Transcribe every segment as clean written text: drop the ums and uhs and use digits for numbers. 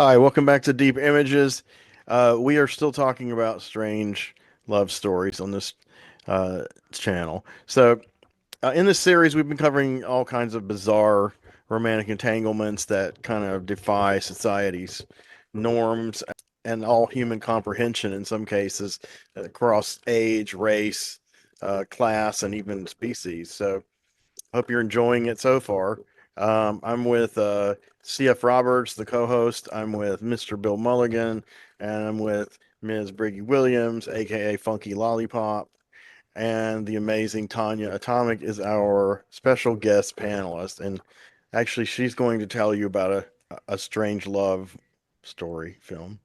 Hi, welcome back to Deep Images. We are still talking about strange love stories on this channel. In this series, we've been covering all kinds of bizarre romantic entanglements that kind of defy society's norms and all human comprehension in some cases, across age, race, class, and even species. So, hope you're enjoying it so far. I'm with CF Roberts, the co-host. I'm with Mr. Bill Mulligan, and I'm with Ms. Briggy Williams, aka Funky Lollipop, and the amazing Tonjia Atomic is our special guest panelist. And actually, she's going to tell you about a strange love story film.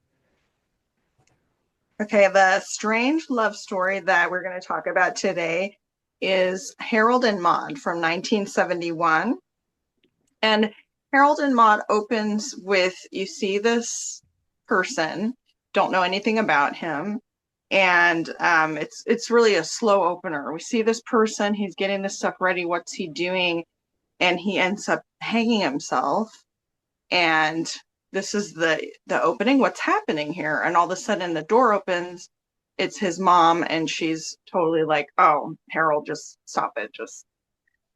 Okay, the strange love story that we're going to talk about today is Harold and Maude from 1971. And Harold and Maude opens with you see this person, don't know anything about him, and it's really a slow opener. We see this person, he's getting this stuff ready. What's he doing? And he ends up hanging himself. And this is the opening. What's happening here? And all of a sudden the door opens. It's his mom, and she's totally like, "Oh, Harold, just stop it. Just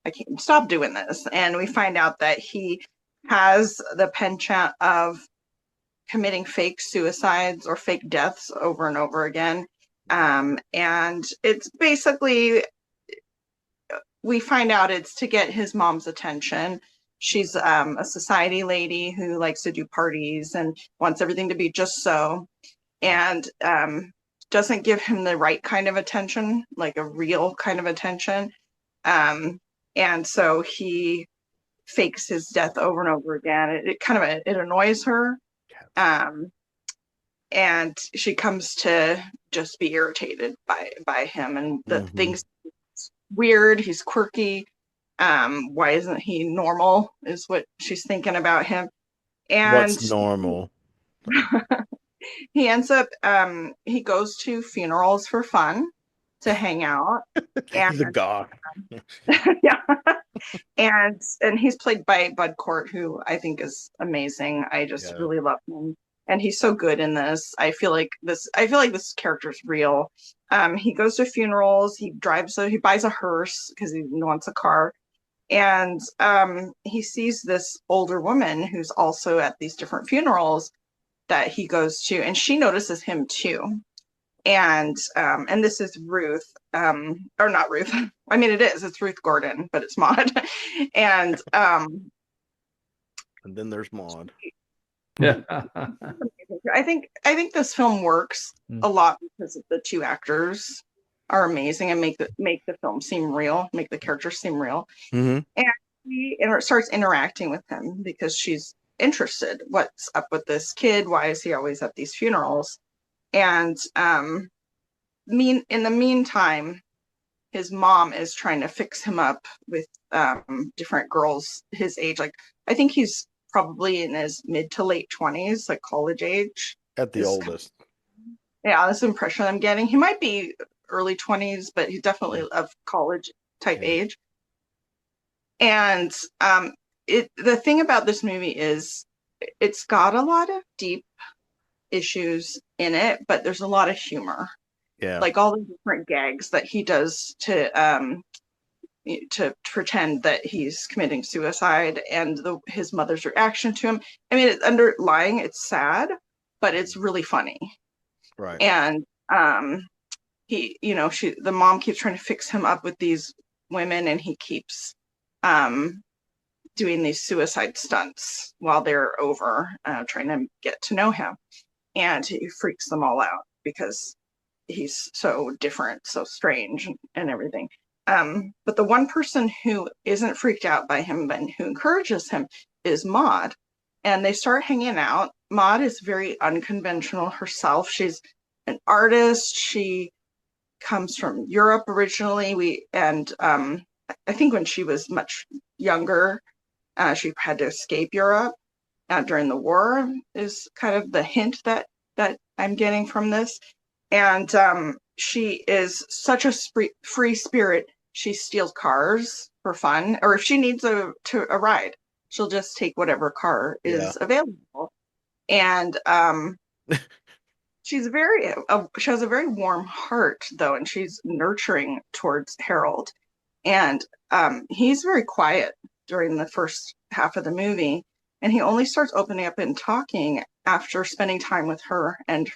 I can't stop doing this." And we find out that he has the penchant of committing fake suicides or fake deaths over and over again. And it's basically we find out it's to get his mom's attention. She's a society lady who likes to do parties and wants everything to be just so, and doesn't give him the right kind of attention, like a real kind of attention. Um, and so he fakes his death over and over again. It kind of it annoys her, um, and she comes to just be irritated by him and the Hmm. things weird. He's quirky. Why isn't he normal? Is what she's thinking about him. And What's normal? he ends up he goes to funerals for fun to hang out. And He's a god. yeah, and he's played by Bud Cort, who I think is amazing. I just Yeah. really love him. And he's so good in this. I feel like this character is real. He goes to funerals, he buys a hearse because he wants a car. And he sees this older woman who's also at these different funerals that he goes to, and she notices him too. And this is Ruth, or not Ruth. I mean, it's Ruth Gordon, but it's Maud. And And then there's Maud. Yeah. I think this film works a lot because of the two actors are amazing and make the film seem real, make the characters seem real. Hmm. And she starts interacting with him because she's interested. What's up with this kid? Why is he always at these funerals? And in the meantime, his mom is trying to fix him up with different girls his age. Like I think he's probably in his mid to late 20s, like college age. At the Is oldest. Yeah, that's the impression I'm getting. He might be early 20s, but he's definitely of college type Yeah. age. And the thing about this movie is it's got a lot of deep issues in it, but there's a lot of humor. Yeah. Like all the different gags that he does to pretend that he's committing suicide, and his mother's reaction to him. I mean, it's underlying, it's sad, but it's really funny. Right. And the mom keeps trying to fix him up with these women, and he keeps um, doing these suicide stunts while they're over, trying to get to know him, and he freaks them all out because he's so different, so strange, and everything. But the one person who isn't freaked out by him and who encourages him is Maud. And they start hanging out. Maud is very unconventional herself. She's an artist. She comes from Europe originally. I think when she was much younger, she had to escape Europe during the war. Is kind of the hint that I'm getting from this. And she is such a free spirit. She steals cars for fun, or if she needs a ride, she'll just take whatever car Yeah. is available. And she has a very warm heart though, and she's nurturing towards Harold. And he's very quiet during the first half of the movie, and he only starts opening up and talking after spending time with her, and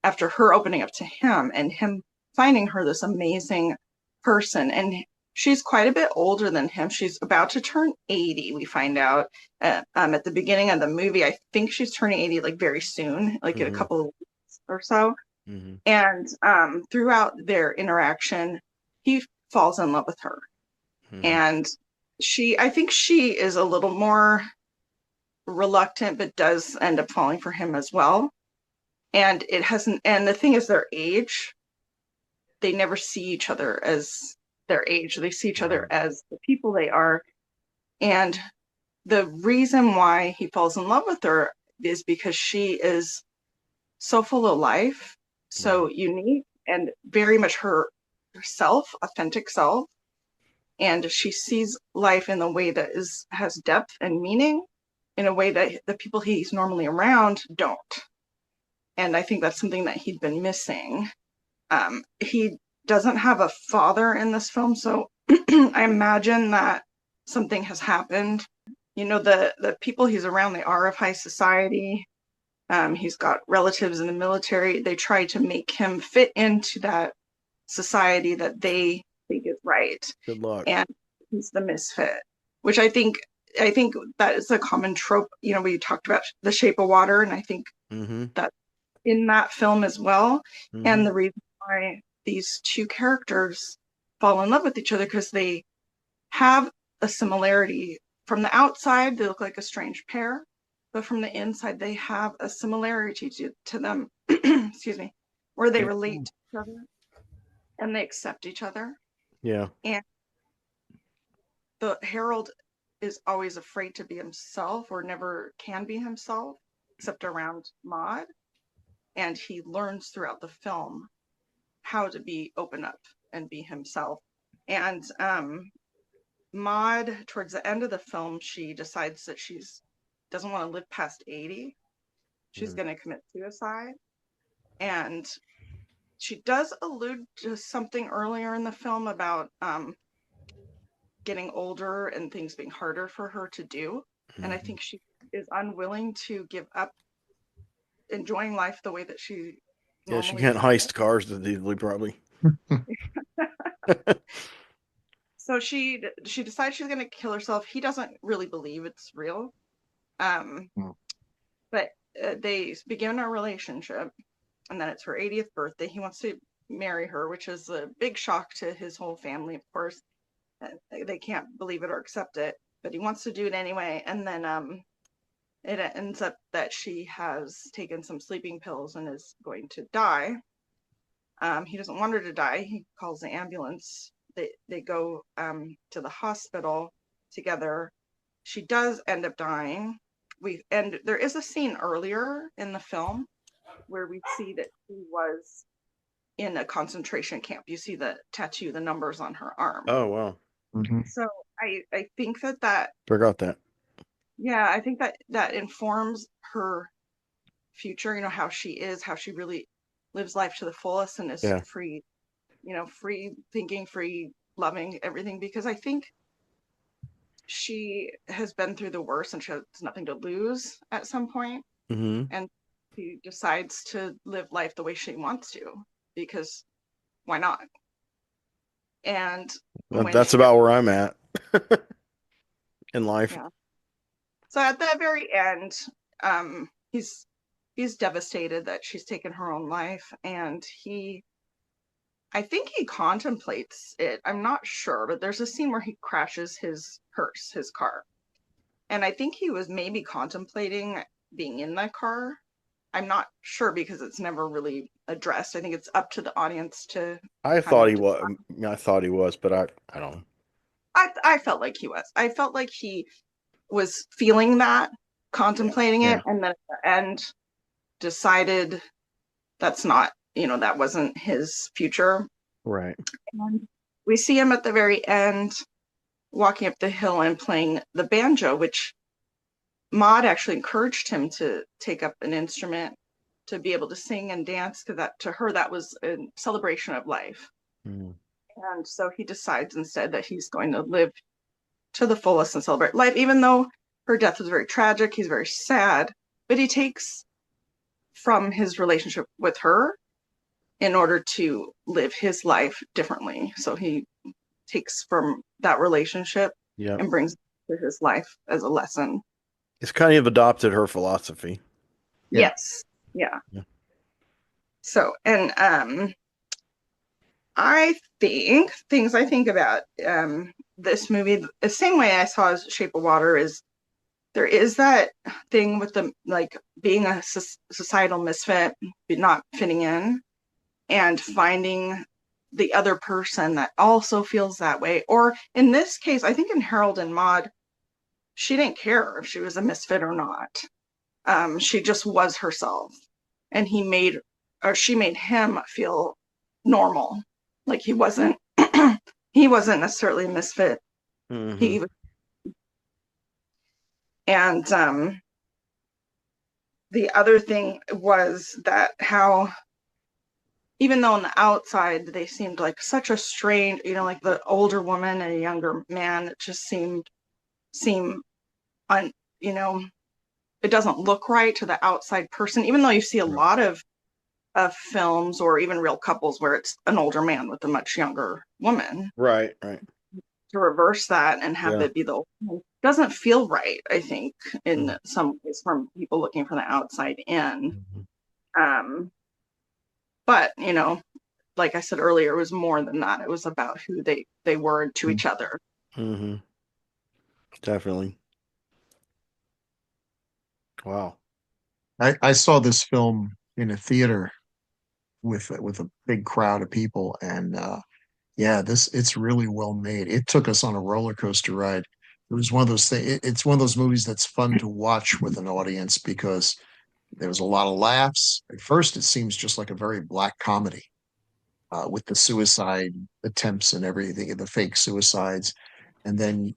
after her opening up to him and him finding her this amazing person. And she's quite a bit older than him. She's about to turn 80, we find out at the beginning of the movie. I think she's turning 80 like very soon, like in a couple of weeks or so. And throughout their interaction, he falls in love with her. And I think she is a little more reluctant, but does end up falling for him as well. And the thing is, their age, they never see each other as their age. They see each other as the people they are. And the reason why he falls in love with her is because she is so full of life, so unique, and very much herself, authentic self. And she sees life in a way that has depth and meaning, in a way that the people he's normally around don't. And I think that's something that he'd been missing. He doesn't have a father in this film, so I imagine that something has happened. You know, the people he's around, they are of high society. He's got relatives in the military. They try to make him fit into that society that they think is right. Good luck. And he's the misfit, which I think that is a common trope. You know, we talked about The Shape of Water, and I think that in that film as well. And the reason why these two characters fall in love with each other, because they have a similarity. From the outside, they look like a strange pair, but from the inside, they have a similarity to them, excuse me, where they relate to each other and they accept each other. Yeah. And the Harold is always afraid to be himself, or never can be himself, except around Maude. And he learns throughout the film how to open up and be himself. And Maude, towards the end of the film, she decides that she doesn't want to live past 80. She's going to commit suicide. And she does allude to something earlier in the film about getting older and things being harder for her to do. And I think she is unwilling to give up enjoying life the way that she she can't heist cars that easily, probably. So she decides she's going to kill herself. He doesn't really believe it's real. But they begin a relationship, and then it's her 80th birthday. He wants to marry her, which is a big shock to his whole family, of course. They can't believe it or accept it, but he wants to do it anyway. And then it ends up that she has taken some sleeping pills and is going to die. He doesn't want her to die. He calls the ambulance. They go to the hospital together. She does end up dying. And there is a scene earlier in the film where we see that she was in a concentration camp. You see the tattoo, the numbers on her arm. Oh, wow. So I think that forgot that. Yeah, I think that informs her future, you know, how she really lives life to the fullest and is free, you know, free thinking, free loving, everything, because I think she has been through the worst and she has nothing to lose at some point. And she decides to live life the way she wants to, because why not? And that's about where I'm at in life. Yeah. So at the very end, he's devastated that she's taken her own life, and I think he contemplates it. I'm not sure, but there's a scene where he crashes his car. And I think he was maybe contemplating being in that car. I'm not sure because it's never really addressed. I think it's up to the audience to. I thought he was, but I don't know. I felt like he was. I felt like he was feeling that, contemplating it, and then at the end decided that's not, you know, that wasn't his future. Right. And we see him at the very end walking up the hill and playing the banjo, which Maud actually encouraged him to take up an instrument to be able to sing and dance because that to her that was a celebration of life. Mm. And so he decides instead that he's going to live to the fullest and celebrate life, even though her death was very tragic. He's very sad, but he takes from his relationship with her in order to live his life differently. So he takes from that relationship Yeah. and brings it to his life as a lesson. It's kind of adopted her philosophy. Yeah. Yes. Yeah. Yeah. So, and I think things I think about this movie, the same way I saw as Shape of Water, is there is that thing with the like being a societal misfit, not fitting in, and finding the other person that also feels that way. Or in this case, I think in Harold and Maude, she didn't care if she was a misfit or not. She just was herself, and she made him feel normal, like he wasn't he wasn't necessarily a misfit. Mm-hmm. He and the other thing was that how even though on the outside they seemed like such a strange, like the older woman and a younger man, it just seem un, it doesn't look right to the outside person, even though you see a lot of films or even real couples where it's an older man with a much younger woman. Right, right. To reverse that and have it be the doesn't feel right, I think, in some ways from people looking from the outside in. But like I said earlier, it was more than that. It was about who they were to each other. Mm-hmm. Definitely. Wow. I saw this film in a theater with a big crowd of people, and yeah, it's really well made. It took us on a roller coaster ride. It was one of those things. It's one of those movies that's fun to watch with an audience because there was a lot of laughs. At first, it seems just like a very black comedy with the suicide attempts and everything, and the fake suicides, and then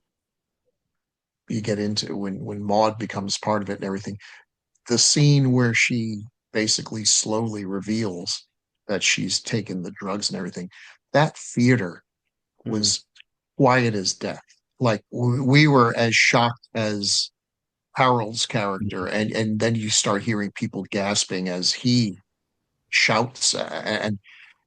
you get into when Maud becomes part of it and everything. The scene where she basically slowly reveals that she's taken the drugs and everything, that theater was quiet as death. Like we were as shocked as Harold's character, and then you start hearing people gasping as he shouts, and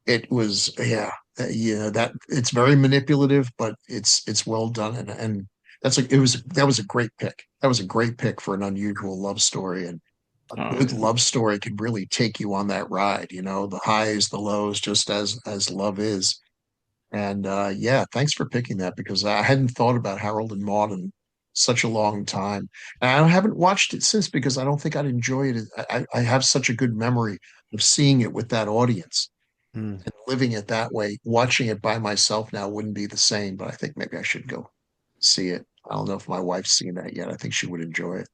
it was yeah, that it's very manipulative, but it's well done, and that was a great pick. That was a great pick for an unusual love story, and a good love story can really take you on that ride, the highs, the lows, just as love is. And yeah, thanks for picking that because I hadn't thought about Harold and Maude in such a long time. And I haven't watched it since because I don't think I'd enjoy it. I have such a good memory of seeing it with that audience Mm. and living it that way. Watching it by myself now wouldn't be the same, but I think maybe I should go see it. I don't know if my wife's seen that yet. I think she would enjoy it.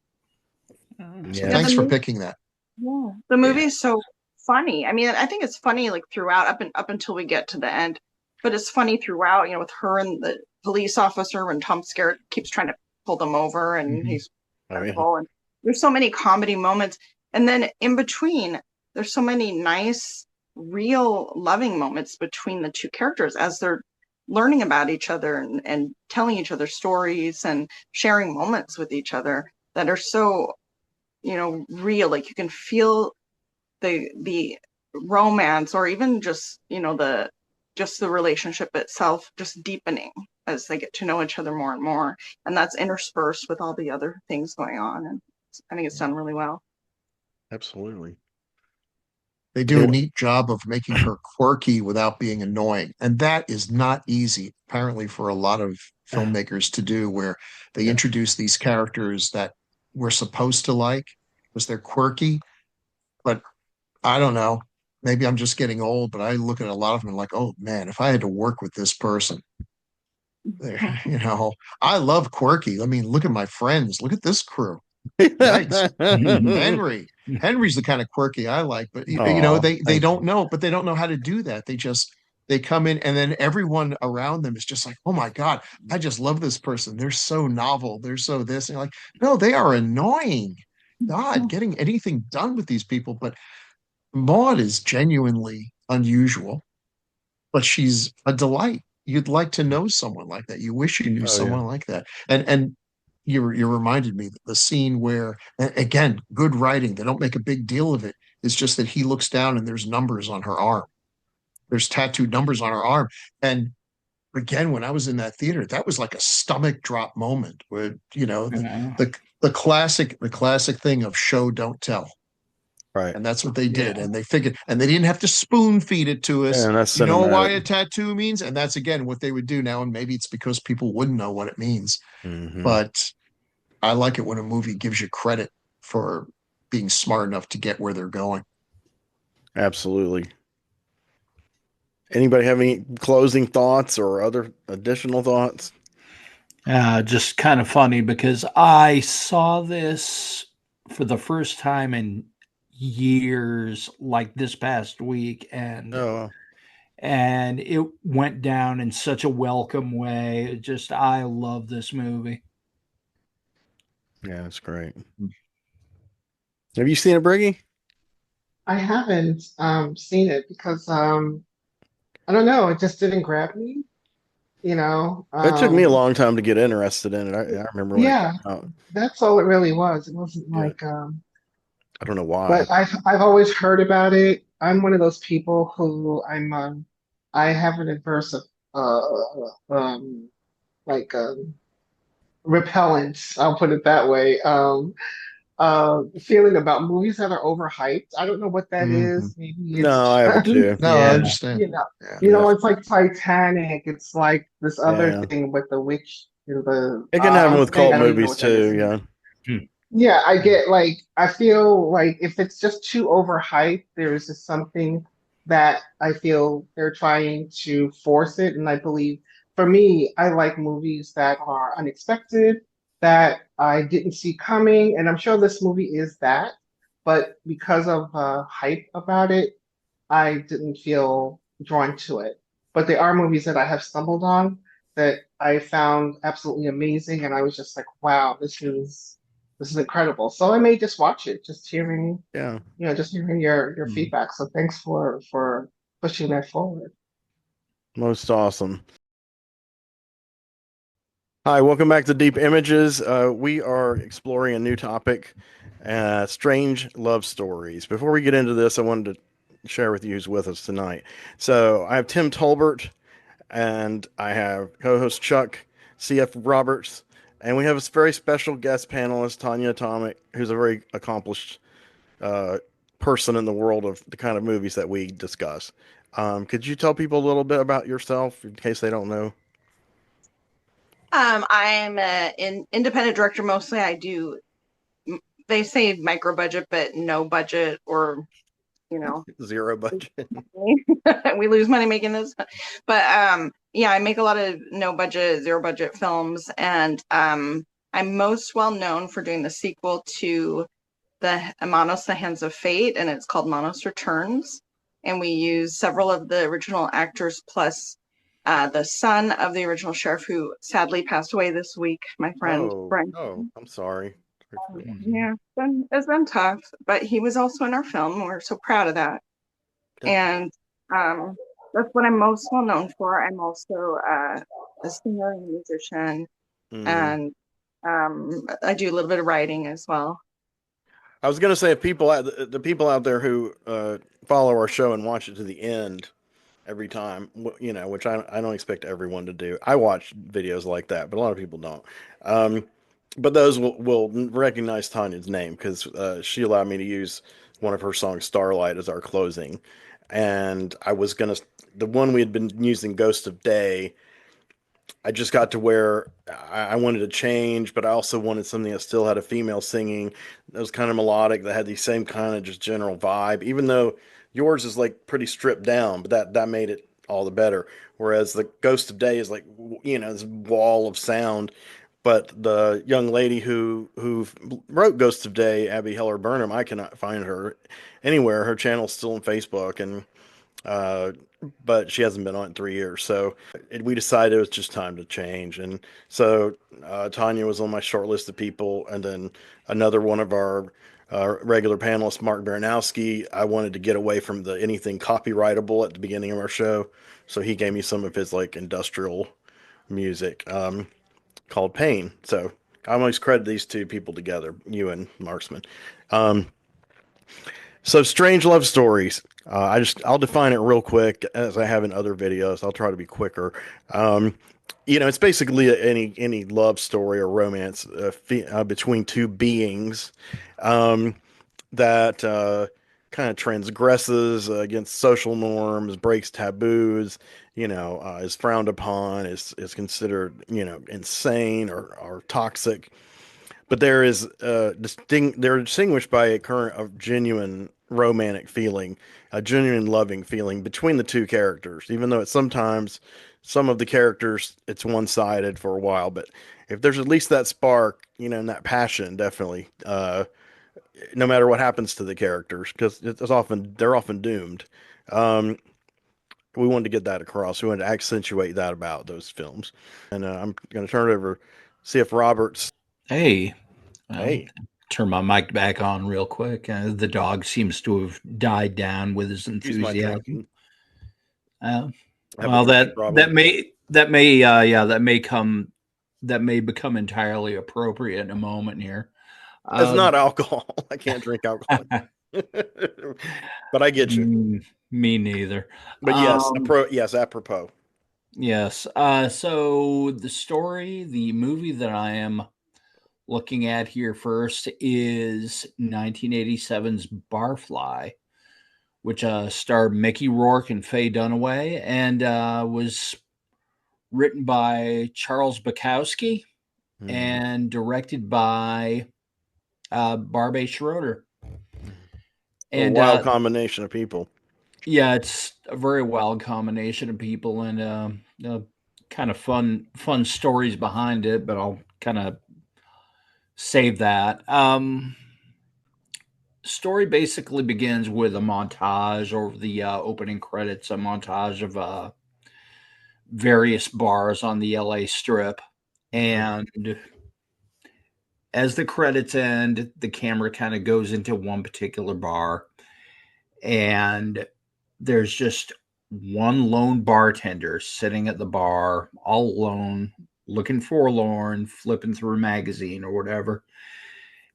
So Yeah. thanks for picking that. Yeah. The movie is so funny. I mean, I think it's funny like throughout up until we get to the end, but it's funny throughout, with her and the police officer when Tom Skerritt keeps trying to pull them over and he's terrible. And there's so many comedy moments. And then in between, there's so many nice, real loving moments between the two characters as they're learning about each other and telling each other stories and sharing moments with each other that are so real. Like you can feel the romance or even just the relationship itself just deepening as they get to know each other more and more, and that's interspersed with all the other things going on, and I think it's done really well. Absolutely. They do a neat job of making her quirky without being annoying. And that is not easy, apparently, for a lot of filmmakers to do, where they introduce these characters that we're supposed to like because they're quirky. But I don't know. Maybe I'm just getting old, but I look at a lot of them and like, oh man, if I had to work with this person, I love quirky. I mean, look at my friends. Look at this crew. Yikes. Henry's the kind of quirky I like, but they don't know, but they don't know how to do that. They just they come in and then everyone around them is just like, oh my God, I just love this person. They're so novel. They're so this. And you're like, no, they are annoying. God, getting anything done with these people. But Maud is genuinely unusual, but she's a delight. You'd like to know someone like that. You wish you knew Oh yeah. someone like that. And you reminded me that the scene where, again, good writing, they don't make a big deal of it. It's just that he looks down and there's numbers on her arm. There's tattooed numbers on her arm. And again, when I was in that theater, that was like a stomach drop moment where, Yeah. the classic thing of show, don't tell. Right. And that's what they did. Yeah. And they figured, and they didn't have to spoon feed it to us. And that's You know why cinematic. a tattoo means? And that's again what they would do now. And maybe it's because people wouldn't know what it means. Hmm. But I like it when a movie gives you credit for being smart enough to get where they're going. Absolutely. Anybody have any closing thoughts or other additional thoughts? Just kind of funny because I saw this for the first time in years, like this past week, Oh, and it went down in such a welcome way. Just I love this movie. yeah, that's great. Have you seen it, Briggy? I haven't seen it because I don't know, it just didn't grab me, you know. It took me a long time to get interested in it. I remember when it Yeah, came out. that's all it really was. It wasn't Yeah, like I don't know why. but I've always heard about it. I'm one of those people who I have an adverse of like repellent, I'll put it that way. Feeling about movies that are overhyped. I don't know what that Mhm. is. Maybe No, it's I have it just, too. No, I Yeah. understand. you know, Yeah. Yeah, it's like Titanic. It's like this other yeah. thing with the witch in the It can happen with thing. cult I don't even know movies what that is. too. Yeah. Hmm. Yeah, I get like I feel like if it's just too overhyped, there is just something that I feel they're trying to force it. And I believe for me, I like movies that are unexpected, that I didn't see coming, and I'm sure this movie is that. But because of hype about it, I didn't feel drawn to it. But there are movies that I have stumbled on that I found absolutely amazing, and I was just like, wow, this is incredible. So I may just watch it, Yeah. just hearing your Hmm. feedback. So thanks for pushing that forward. Most awesome. Hi, welcome back to Deep Images. We are exploring a new topic, strange love stories. Before we get into this, I wanted to share with you who's with us tonight. So I have Tim Tolbert, and I have co-host Chuck C.F. Roberts, and we have a very special guest panelist, Tonjia Atomic, who's a very accomplished uh, person in the world of the kind of movies that we discuss. Could you tell people a little bit about yourself in case they don't know? I'm an independent director mostly. I do, they say micro budget, but no budget, or you know, Zero budget. we lose money making this. But yeah, I make a lot of no budget, zero budget films, and I'm most well known for doing the sequel to the Manos, the Hands of Fate, and it's called Manos Returns. And we use several of the original actors plus the son of the original sheriff who sadly passed away this week, my friend Oh, Brent. oh, I'm sorry. Mhm. Yeah, it's been tough, but he was also in our film. We're so proud of that. And um, that's what I'm most well known for. I'm also a singer and musician, Mm. and I do a little bit of writing as well. I was gonna say, if people the people out there who follow our show and watch it to the end every time, which I don't expect everyone to do. I watch videos like that, but a lot of people don't. Um, but those will recognize Tanya's name because she allowed me to use one of her songs, "Starlight," as our closing. And the one we had been using, "Ghost of Day." I just got to where I wanted to change, but I also wanted something that still had a female singing that was kind of melodic, that had the same kind of just general vibe, even though yours is like pretty stripped down, but that made it all the better. Whereas the Ghost of Day is like, this wall of sound. But the young lady who wrote Ghost of Day, Abby Heller Burnham, I cannot find her anywhere. Her channel's still on Facebook, and but she hasn't been on in 3 years. So we decided it was just time to change. And so Tonjia was on my short list of people. And then another one of our regular panelists, Mark Baranowski, I wanted to get away from the anything copyrightable at the beginning of our show. So he gave me some of his like industrial music called Pain. So I always credit these two people together, you and Marksman. Um, so strange love stories. I'll define it real quick as I have in other videos. I'll try to be quicker. Um, it's basically any love story or romance between two beings um, that kind of transgresses against social norms, breaks taboos. Is frowned upon, is considered insane or toxic. But they're distinguished by a current of genuine romantic feeling, a genuine loving feeling between the two characters, even though it's sometimes some of the characters it's one-sided for a while. But if there's at least that spark, and that passion, definitely, no matter what happens to the characters, because they're often doomed. Um, we wanted to get that across. We wanted to accentuate that about those films. And I'm going to turn it over, see if Robert's. Hey, Hey, turn my mic back on real quick. The dog seems to have died down with his excuse my enthusiasm. drinking. Uh, I have a well, drinking problem. that may become entirely appropriate in a moment here. It's not alcohol. I can't drink alcohol. But I get you. Me neither. But yes, apropos. Yes. So the movie that I am looking at here first is 1987's Barfly, which starred Mickey Rourke and Faye Dunaway, and was written by Charles Bukowski and directed by Barbet Schroeder. A wild combination of people. Yeah, it's a very wild combination of people, and kind of fun stories behind it. But I'll kind of save that. Story basically begins with a montage over the opening credits, a montage of various bars on the LA Strip, and as the credits end, the camera kind of goes into one particular bar, and there's just one lone bartender sitting at the bar all alone, looking forlorn, flipping through a magazine or whatever.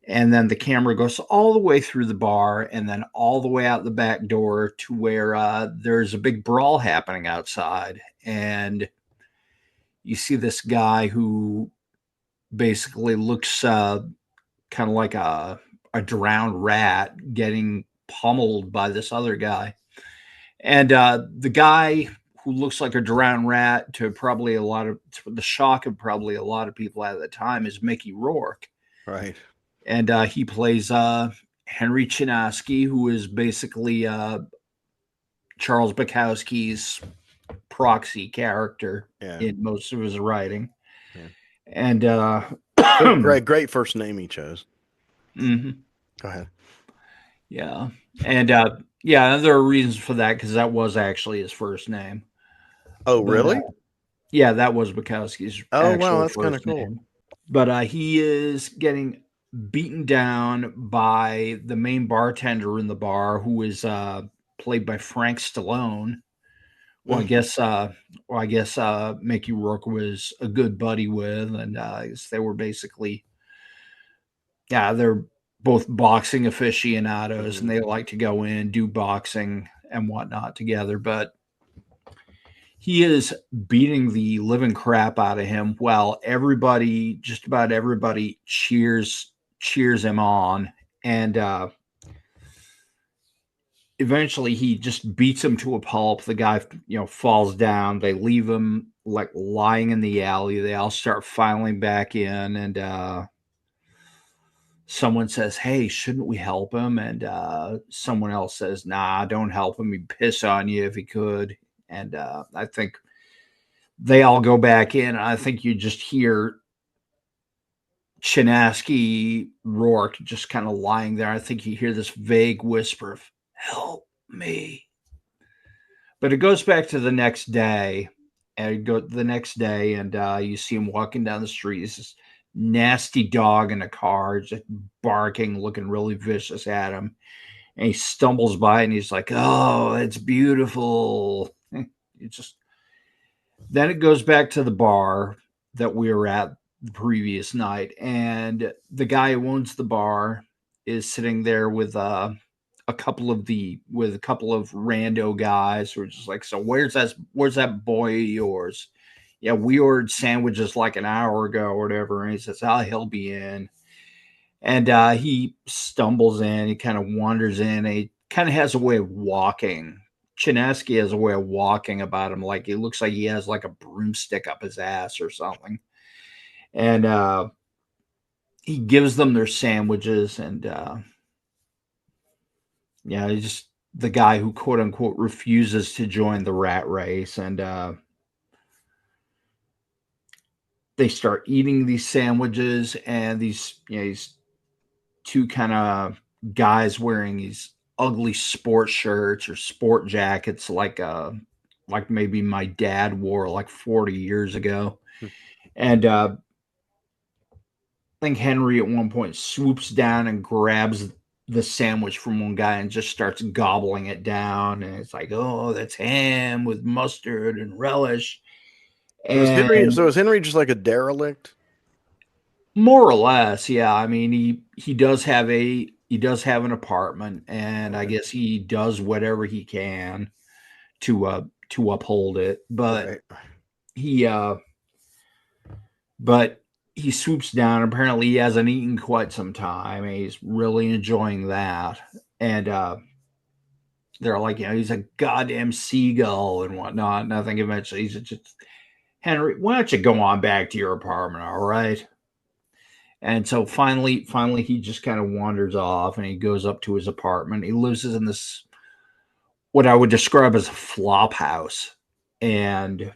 And then the camera goes all the way through the bar and then all the way out the back door to where there's a big brawl happening outside. And you see this guy who basically looks kind of like a drowned rat getting pummeled by this other guy. And the guy who looks like a drowned rat, to the shock of probably a lot of people at the time, is Mickey Rourke. Right. And he plays Henry Chinaski, who is basically Charles Bukowski's proxy character in most of his writing. Yeah. And great first name he chose. Mm-hmm. Go ahead. Yeah. And there are reasons for that, because that was actually his first name. Oh, really? Yeah, that was Bukowski's wow, that's kind of cool. name. But he is getting beaten down by the main bartender in the bar, who is played by Frank Stallone. Well, I guess Mickey Rourke was a good buddy with, and I guess they were basically, they're both boxing aficionados, and they like to go in, do boxing and whatnot together. But he is beating the living crap out of him while just about everybody cheers him on. And eventually he just beats him to a pulp. The guy, falls down. They leave him like lying in the alley. They all start filing back in, and someone says, "Hey, shouldn't we help him?" And someone else says, "Nah, don't help him. He'd piss on you if he could." And I think they all go back in. I think you just hear Chinaski Rourke just kind of lying there. I think you hear this vague whisper of "Help me." But it goes back to the next day, and you see him walking down the street. He's this nasty dog in a car, just barking, looking really vicious at him. And he stumbles by, and he's like, "Oh, it's beautiful." It just Then it goes back to the bar that we were at the previous night, and the guy who owns the bar is sitting there with a couple of rando guys who are just like, "So where's that boy of yours? Yeah, we ordered sandwiches like an hour ago or whatever." And he says, "Oh, he'll be in." And he stumbles in, he kind of wanders in, he kind of has a way of walking. Chinaski has a way of walking about him, like it looks like he has like a broomstick up his ass or something. And he gives them their sandwiches, and he's just the guy who quote unquote refuses to join the rat race. And they start eating these sandwiches, and these two kind of guys wearing these ugly sport shirts or sport jackets, like maybe my dad wore like 40 years ago. And I think Henry at one point swoops down and grabs the sandwich from one guy and just starts gobbling it down. And it's like, "Oh, that's ham with mustard and relish." And So is Henry just like a derelict? more or less, yeah. I mean, he does have an apartment, and I guess he does whatever he can to uphold it. But Right. he but he swoops down. Apparently, he hasn't eaten quite some time, and he's really enjoying that. And they're like, he's a goddamn seagull and whatnot. And I think eventually he's just, "Henry, why don't you go on back to your apartment, all right?" And so finally, he just kind of wanders off, and he goes up to his apartment. He lives in this, what I would describe as a flop house, and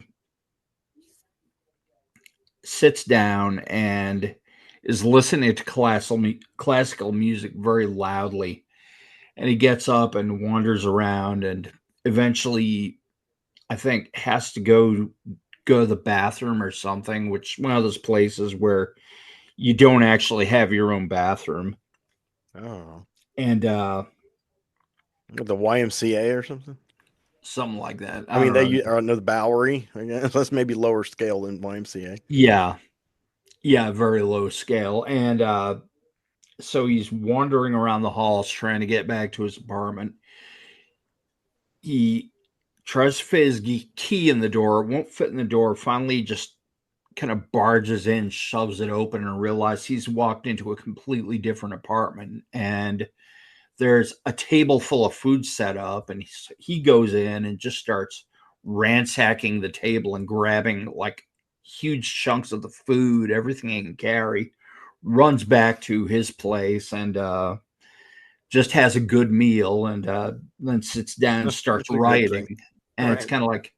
sits down and is listening to classical music very loudly. And he gets up and wanders around, and eventually, I think, has to go to the bathroom or something, which one of those places where you don't actually have your own bathroom. Oh, And the YMCA or something. something like that. I mean, don't know. they are no the Bowery. I guess that's maybe lower scale than YMCA. Yeah, very low scale. And so he's wandering around the halls trying to get back to his apartment. He tries to fit his key in the door, it won't fit in the door. Finally, he just kind of barges in, shoves it open, and realizes he's walked into a completely different apartment. And there's a table full of food set up, and he goes in and just starts ransacking the table and grabbing like huge chunks of the food, everything he can carry, runs back to his place, and just has a good meal, and then sits down and starts That's a good writing. thing. And it's Right. kind of like,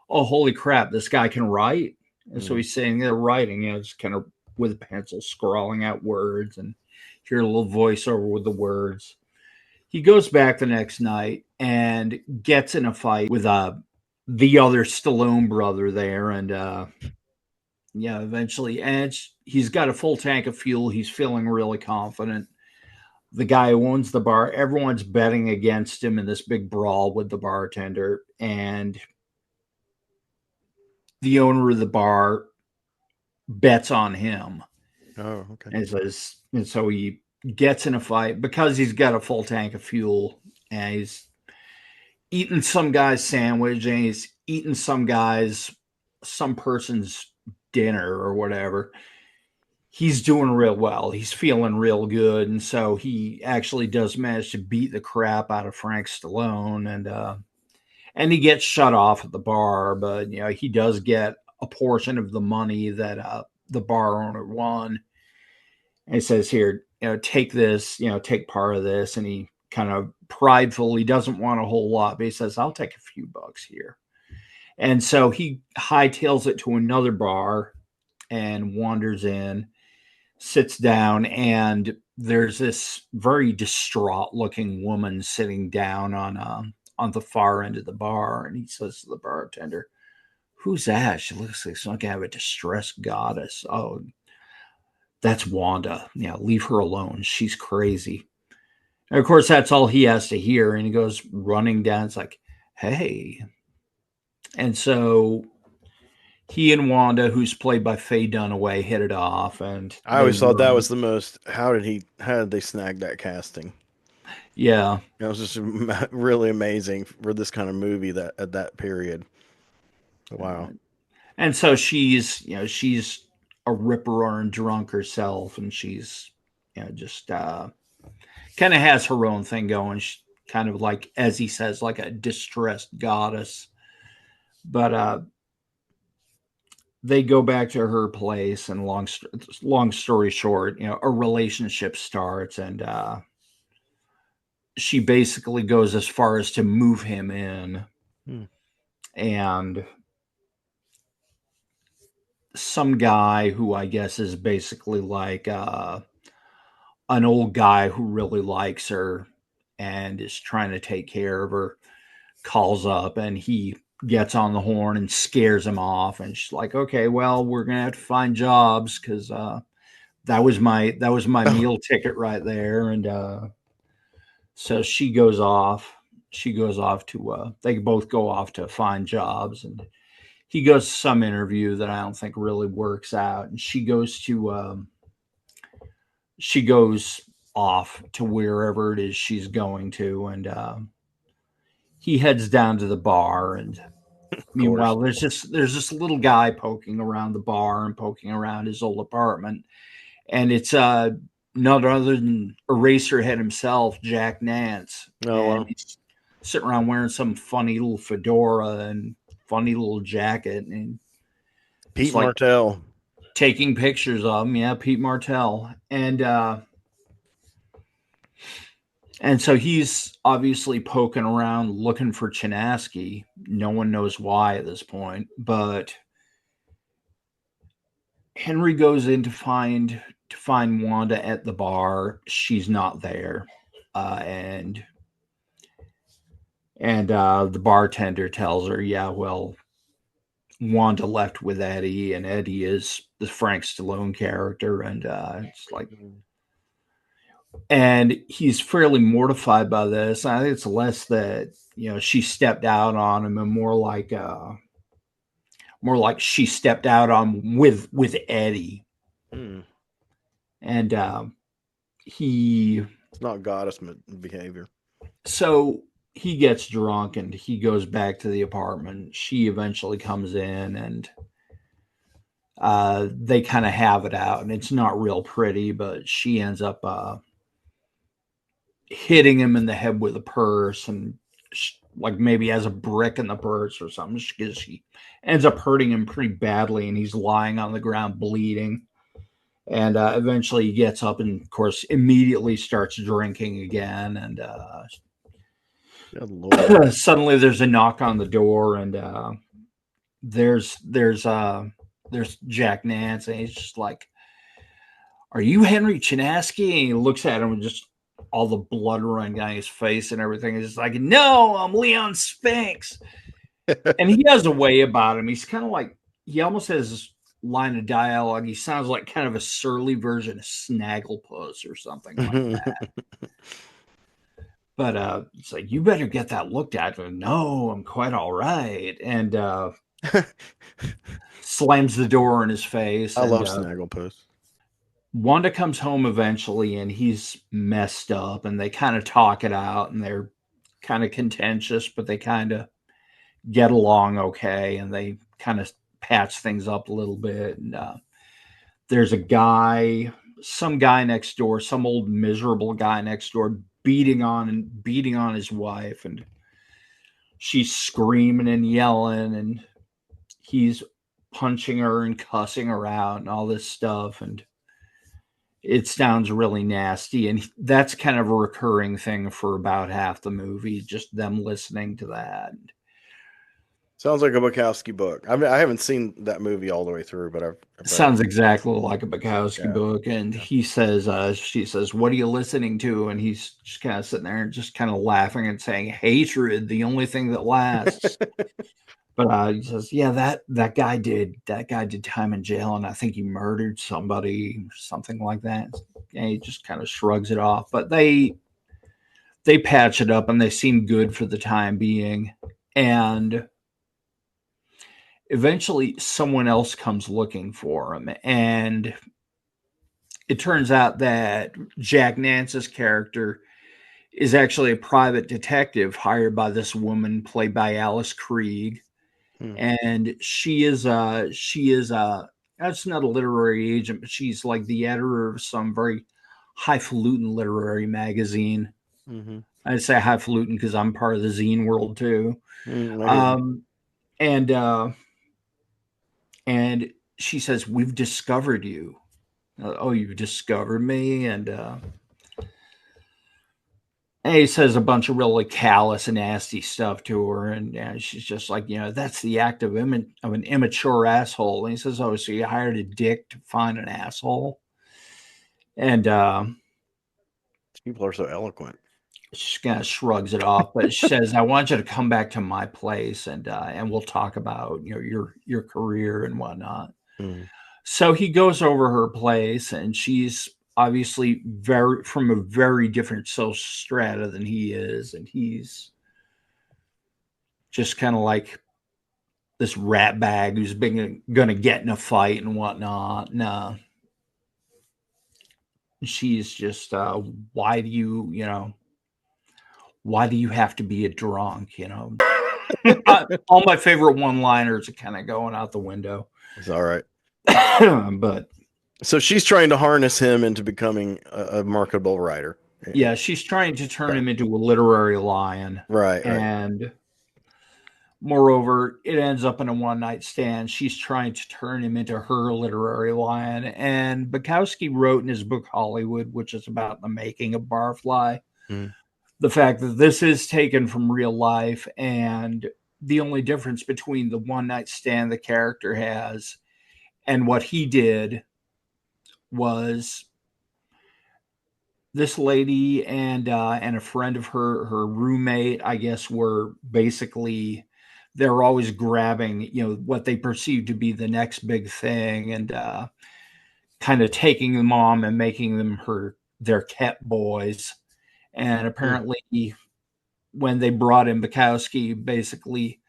"Oh, holy crap, this guy can write." And so Mm. he's sitting there writing, just kind of with a pencil, scrawling out words, and hear a little voiceover with the words. He goes back the next night and gets in a fight with the other Stallone brother there, and eventually, and he's got a full tank of fuel. He's feeling really confident. The guy who owns the bar, everyone's betting against him in this big brawl with the bartender, and the owner of the bar bets on him. Oh, okay. And so he gets in a fight because he's got a full tank of fuel, and he's eating some guy's sandwich, and he's eating some person's dinner or whatever. He's doing real well. He's feeling real good. And so he actually does manage to beat the crap out of Frank Stallone, and he gets shut off at the bar, but he does get a portion of the money that the bar owner won. And he says, "Here, take this, take part of this." And he kind of prideful, he doesn't want a whole lot, but he says, "I'll take a few bucks here." And so he hightails it to another bar and wanders in, sits down, and there's this very distraught looking woman sitting down on the far end of the bar, and he says to the bartender, "Who's that? She looks like some kind of a distressed goddess." "Oh, that's Wanda. Yeah, leave her alone. She's crazy." And of course, that's all he has to hear. And he goes running down. It's like, "Hey." And so he and Wanda, who's played by Faye Dunaway, hit it off. And I always thought that was the most. How did they snag that casting? Yeah. It was just really amazing for this kind of movie that at that period. Wow. And so she's a ripper and drunk herself, and she's, just kind of has her own thing going. She's kind of like, as he says, like a distressed goddess. But they go back to her place, and long story short, a relationship starts, and she basically goes as far as to move him in. And some guy who I guess is basically like an old guy who really likes her and is trying to take care of her calls up, and he gets on the horn and scares him off, and she's like, "Okay, well, we're gonna have to find jobs, because that was my meal ticket right there." And so she goes off to they both go off to find jobs, and he goes to some interview that I don't think really works out, and she goes off to wherever it is she's going to, and he heads down to the bar, and meanwhile there's this little guy poking around the bar and poking around his old apartment, and it's none other than Eraserhead himself, Jack Nance. And he's sitting around wearing some funny little fedora and funny little jacket, and Pete Martell taking pictures of him. Yeah, Pete Martell. And so he's obviously poking around looking for Chinaski. No one knows why at this point, but Henry goes in to find Wanda at the bar. She's not there. And the bartender tells her, "Yeah, well, Wanda left with Eddie, and Eddie is the Frank Stallone character." And it's like, and he's fairly mortified by this. I think it's less that she stepped out on him, and more like she stepped out on with Eddie. And it's not goddess behavior. So he gets drunk and he goes back to the apartment. She eventually comes in, and they kind of have it out, and it's not real pretty, but she ends up hitting him in the head with a purse, and like maybe has a brick in the purse or something. She ends up hurting him pretty badly, and he's lying on the ground bleeding. And eventually he gets up and, of course, immediately starts drinking again. And suddenly there's a knock on the door, and there's Jack Nance, and he's just like, "Are you Henry Chinaski?" And he looks at him with just all the blood running down his face and everything. He's like, "No, I'm Leon Spinks." And he has a way about him. He's kind of like, he almost has this line of dialogue. He sounds like kind of a surly version of Snagglepuss or something like that. But it's like, "You better get that looked at." "No, I'm quite all right." And slams the door in his face. I love Snagglepuss. Wanda comes home eventually, and he's messed up, and they kind of talk it out, and they're kind of contentious, but they kind of get along okay, and they kind of patch things up a little bit. And there's some guy next door, some old miserable guy next door, beating on his wife, and she's screaming and yelling, and he's punching her and cussing her out and all this stuff, and it sounds really nasty. And that's kind of a recurring thing for about half the movie, just them listening to that. Sounds like a Bukowski book. I mean, I haven't seen that movie all the way through, but I've read it. Sounds exactly like a Bukowski Yeah. book. And Yeah. he says, she says, "What are you listening to?" And he's just kind of sitting there and just kind of laughing and saying, "Hatred, the only thing that lasts." But he says, "Yeah, that guy did time in jail, and I think he murdered somebody, something like that." And he just kind of shrugs it off. But they patch it up, and they seem good for the time being. And eventually, someone else comes looking for him, and it turns out that Jack Nance's character is actually a private detective hired by this woman played by Alice Krieg, Hmm. and she is that's not a literary agent, but she's like the editor of some very highfalutin literary magazine. Mm-hmm. I say highfalutin because I'm part of the zine world too. I hear you. Um, and and she says, "We've discovered you." Oh, you've discovered me, and he says a bunch of really callous and nasty stuff to her, and she's just like, that's the act of an immature asshole. And he says, "Oh, so you hired a dick to find an asshole?" And People are so eloquent. she kind of shrugs it off, but she says, "I want you to come back to my place, and we'll talk about your career and whatnot." Mm-hmm. So he goes over her place, and she's obviously very from a very different social strata than he is, and he's just kind of like this rat bag who's been gonna get in a fight and whatnot. And she's just, why do you have to be a drunk? All my favorite one-liners are kind of going out the window. It's all right. But So she's trying to harness him into becoming a marketable writer. yeah, she's trying to turn him into a literary lion. Right. And moreover, it ends up in a one-night stand. She's trying to turn him into her literary lion. And Bukowski wrote in his book Hollywood, which is about the making of Barfly, Mm. the fact that this is taken from real life, and the only difference between the one-night stand the character has and what he did was this lady and a friend of her roommate, I guess, were basically they're always grabbing what they perceive to be the next big thing, and kind of taking them on and making them their cat boys. And apparently when they brought in Bukowski, basically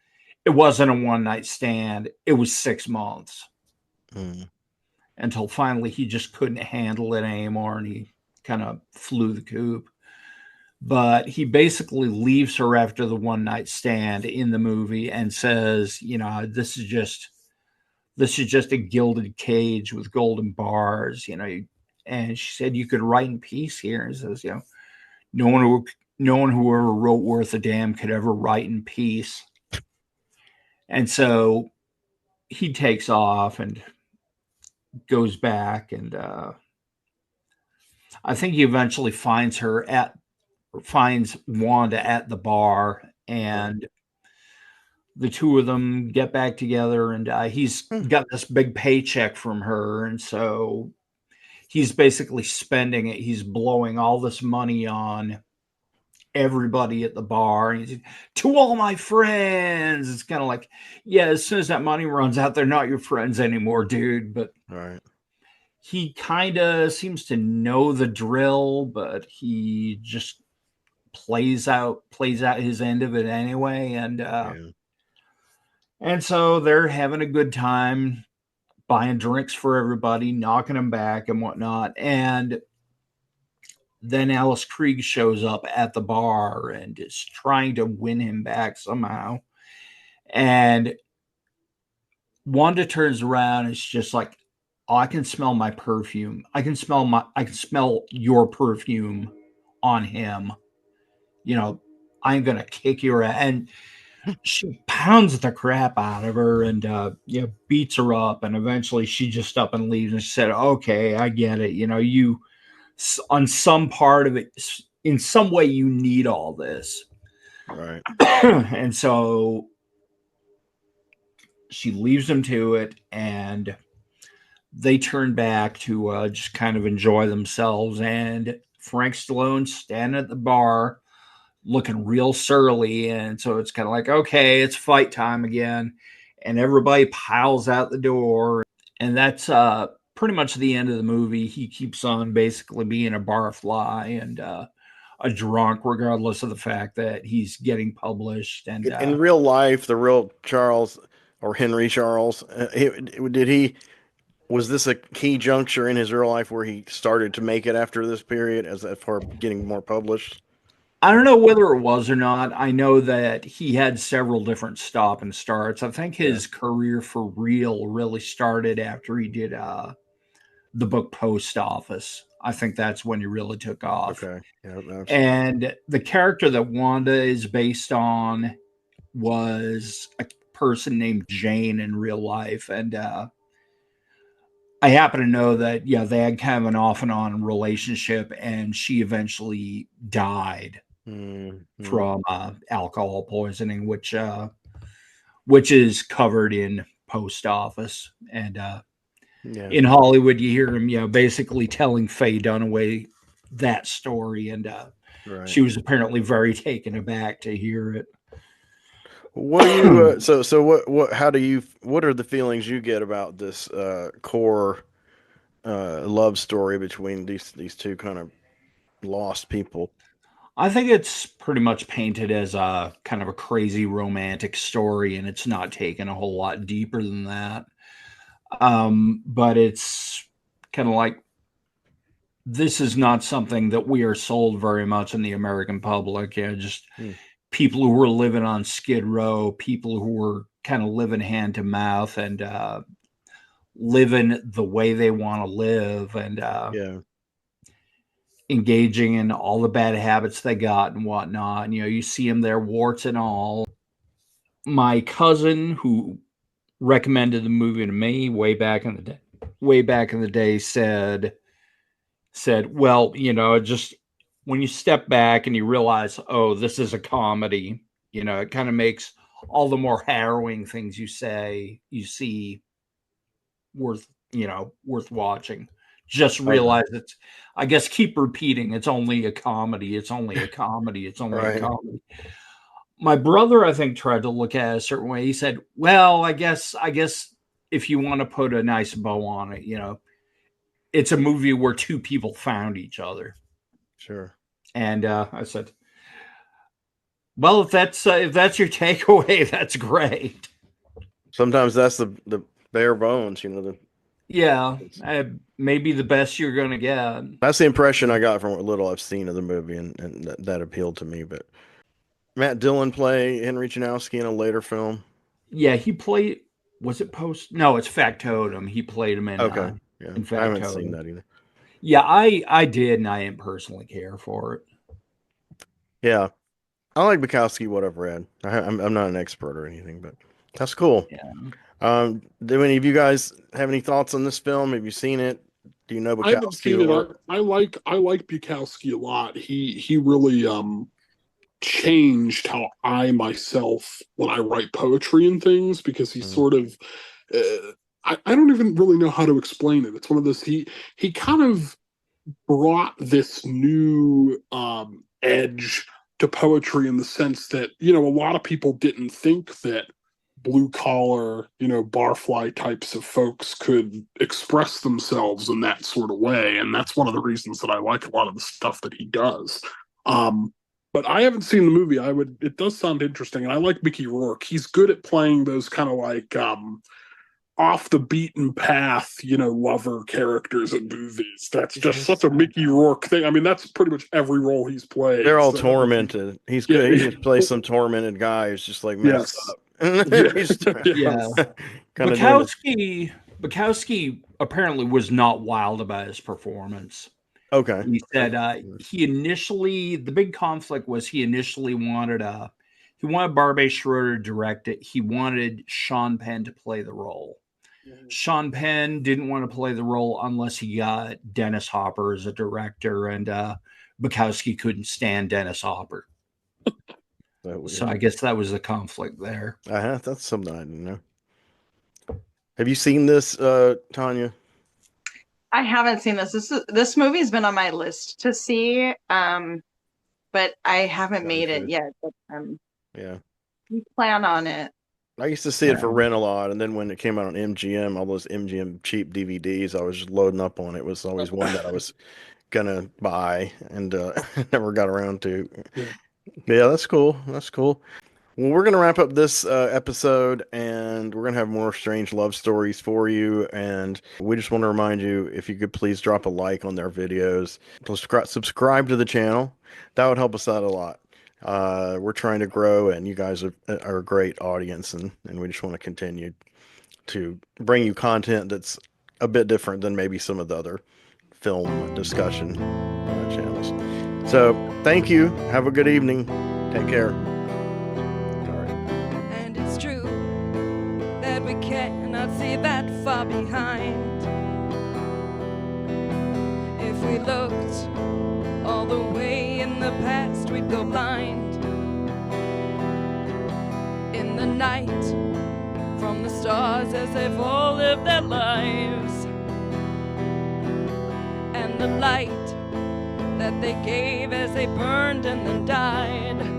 it wasn't a one night stand, it was 6 months until finally he just couldn't handle it anymore, and he kind of flew the coop. But he basically leaves her after the one night stand in the movie and says, this is just a gilded cage with golden bars, And she said, "You could write in peace here." And says, no one who ever wrote worth a damn could ever write in peace. And so he takes off and goes back, and I think he eventually finds Wanda at the bar, and the two of them get back together, and he's got this big paycheck from her, and so he's basically spending it. He's blowing all this money on everybody at the bar, and he's to all my friends. It's kind of like, yeah, as soon as that money runs out, they're not your friends anymore, dude. But Right. he kind of seems to know the drill, but he just plays out his end of it anyway, and so they're having a good time, buying drinks for everybody, knocking them back and whatnot. And then Alice Krieg shows up at the bar and is trying to win him back somehow. And Wanda turns around and it's just like, "Oh, I can smell my perfume. I can smell your perfume on him. I'm gonna kick your ass." And she pounds the crap out of her and beats her up, and eventually she just up and leaves, and she said, "Okay, I get it. You on some part of it, in some way, you need all this." Right. And so she leaves him to it, and they turn back to just kind of enjoy themselves. And Frank Stallone's standing at the bar looking real surly. And so it's kind of like, okay, it's fight time again. And everybody piles out the door. And that's pretty much the end of the movie. He keeps on basically being a barfly and a drunk, regardless of the fact that he's getting published. And In real life, the real Charles or Henry Charles, was this a key juncture in his real life where he started to make it after this period as for getting more published? I don't know whether it was or not. I know that he had several different stop and starts. I think his career for real really started after he did the book Post Office. I think that's when he really took off. Okay. Yeah, and the character that Wanda is based on was a person named Jane in real life. And I happen to know that, yeah, they had kind of an off and on relationship, and she eventually died from alcohol poisoning, which is covered in Post Office. And in Hollywood, you hear him, basically telling Faye Dunaway that story, and she was apparently very taken aback to hear it. What do you what are the feelings you get about this core love story between these two kind of lost people? I think it's pretty much painted as a kind of a crazy romantic story, and it's not taken a whole lot deeper than that. But it's kind of like, this is not something that we are sold very much in the American public. Just people who were living on Skid Row, people who were kind of living hand to mouth and living the way they want to live, and engaging in all the bad habits they got and whatnot. And, you see them there, warts and all. My cousin, who recommended the movie to me way back in the day, said, well, just when you step back and you realize, oh, this is a comedy, it kind of makes all the more harrowing things you see worth watching. Just realize it's, I guess, keep repeating, it's only a comedy. It's only a comedy. It's only a comedy. My brother, I think, tried to look at it a certain way. He said, well, I guess if you want to put a nice bow on it, it's a movie where two people found each other. Sure. And I said, well, if that's your takeaway, that's great. Sometimes that's the bare bones, maybe the best you're going to get. That's the impression I got from what little I've seen of the movie, and that appealed to me. But Matt Dillon play Henry Janowski in a later film? Yeah, he played, was it Post? No, it's Factotum. He played him in Okay. in Factotum. I haven't seen that either. Yeah, I did, and I didn't personally care for it. Yeah. I like Bukowski, what I've read. I'm not an expert or anything, but that's cool. Yeah. Do any of you guys have any thoughts on this film? Have you seen it? Do you know Bukowski? I haven't seen it. I like Bukowski a lot. He really changed how I myself, when I write poetry and things, because he's sort of I don't even really know how to explain it. It's one of those, he kind of brought this new edge to poetry, in the sense that, a lot of people didn't think that blue collar, barfly types of folks could express themselves in that sort of way. And that's one of the reasons that I like a lot of the stuff that he does. But I haven't seen the movie. It does sound interesting. And I like Mickey Rourke. He's good at playing those kind of like off the beaten path, lover characters in movies. That's just such a Mickey Rourke thing. I mean, that's pretty much every role he's played. They're all tormented. He's good. He just plays some tormented guy who's just like messed up. Bukowski apparently was not wild about his performance. Okay. He said the big conflict was he initially wanted Barbet Schroeder to direct it. He wanted Sean Penn to play the role. Sean Penn didn't want to play the role unless he got Dennis Hopper as a director, and Bukowski couldn't stand Dennis Hopper. So I guess that was the conflict there. That's something I didn't know. Have you seen this, Tanya? I haven't seen this. This movie's been on my list to see, but I haven't No, you made it should. yet. But Yeah. we plan on it. I used to see it for rent a lot, and then when it came out on MGM, all those MGM cheap DVDs, I was just loading up on. It was always one that I was gonna buy, and never got around to. Yeah. Yeah, that's cool. That's cool. Well, we're going to wrap up this episode, and we're going to have more strange love stories for you. And we just want to remind you, if you could please drop a like on their videos, subscribe to the channel. That would help us out a lot. We're trying to grow, and you guys are a great audience, and we just want to continue to bring you content that's a bit different than maybe some of the other film discussion channels. So thank you. Have a good evening. Take care. And it's true that we cannot see that far behind. If we looked all the way in the past, we'd go blind. In the night, from the stars as they've all lived their lives, and the light that they gave as they burned and then died.